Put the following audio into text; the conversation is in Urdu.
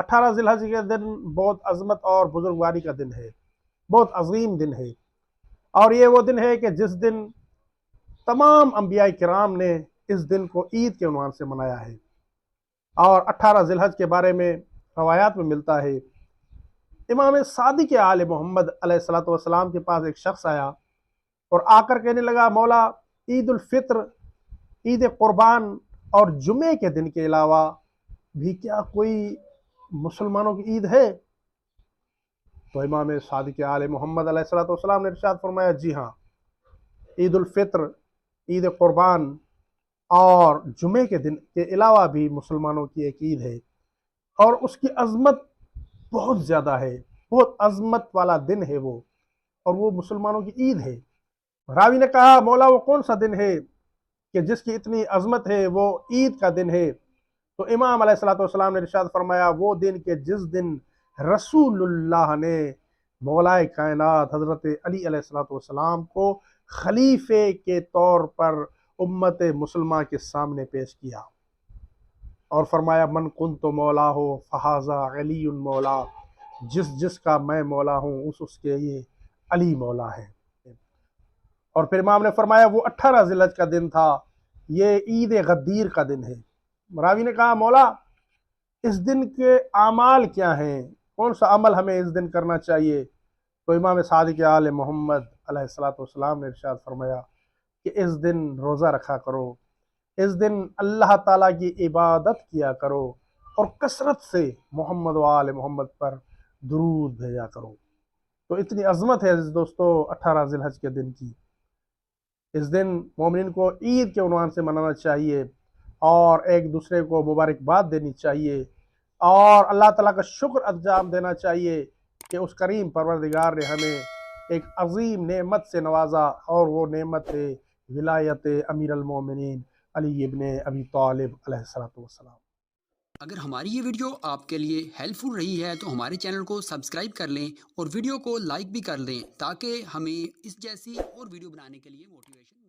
18 ذی الحج کے دن بہت عظمت اور بزرگواری کا دن ہے، بہت عظیم دن ہے، اور یہ وہ دن ہے کہ جس دن تمام انبیاء کرام نے اس دن کو عید کے عنوان سے منایا ہے۔ اور 18 ذی الحج کے بارے میں روایات میں ملتا ہے، امام صادق آل محمد علیہ السلام کے پاس ایک شخص آیا اور آ کر کہنے لگا، مولا عید الفطر، عید قربان اور جمعے کے دن کے علاوہ بھی کیا کوئی مسلمانوں کی عید ہے؟ تو امام صادق آل محمد علیہ السلام نے ارشاد فرمایا، جی ہاں، عید الفطر، عید قربان اور جمعے کے دن کے علاوہ بھی مسلمانوں کی ایک عید ہے، اور اس کی عظمت بہت زیادہ ہے، بہت عظمت والا دن ہے وہ، اور وہ مسلمانوں کی عید ہے۔ راوی نے کہا، مولا وہ کون سا دن ہے کہ جس کی اتنی عظمت ہے، وہ عید کا دن ہے؟ تو امام علیہ السلام نے ارشاد فرمایا، وہ دن کہ جس دن رسول اللہ نے مولا کائنات حضرت علی علیہ السلام کو خلیفے کے طور پر امت مسلمہ کے سامنے پیش کیا، اور فرمایا، من کنت مولا ہو فہذا علی مولا، جس کا میں مولا ہوں اس کے یہ علی مولا ہے۔ اور پھر امام نے فرمایا، وہ 18 ذی الحج کا دن تھا، یہ عید غدیر کا دن ہے۔ راوی نے کہا، مولا اس دن کے اعمال کیا ہیں، کون سا عمل ہمیں اس دن کرنا چاہیے؟ تو امام صادق آل محمد علیہ السلام نے ارشاد فرمایا کہ اس دن روزہ رکھا کرو، اس دن اللہ تعالیٰ کی عبادت کیا کرو، اور کثرت سے محمد و آل محمد پر درود بھیجا کرو۔ تو اتنی عظمت ہے عزیز دوستو 18 ذی الحج کے دن کی۔ اس دن مومنین کو عید کے عنوان سے منانا چاہیے، اور ایک دوسرے کو مبارکباد دینی چاہیے، اور اللہ تعالیٰ کا شکر انجام دینا چاہیے کہ اس کریم پروردگار نے ہمیں ایک عظیم نعمت سے نوازا، اور وہ نعمت ہے ولایت امیر المومنین علی ابن ابی طالب علیہ السلام۔ اگر ہماری یہ ویڈیو آپ کے لیے ہیلپ فل رہی ہے تو ہمارے چینل کو سبسکرائب کر لیں اور ویڈیو کو لائک بھی کر دیں، تاکہ ہمیں اس جیسی اور ویڈیو بنانے کے لیے موٹیویشن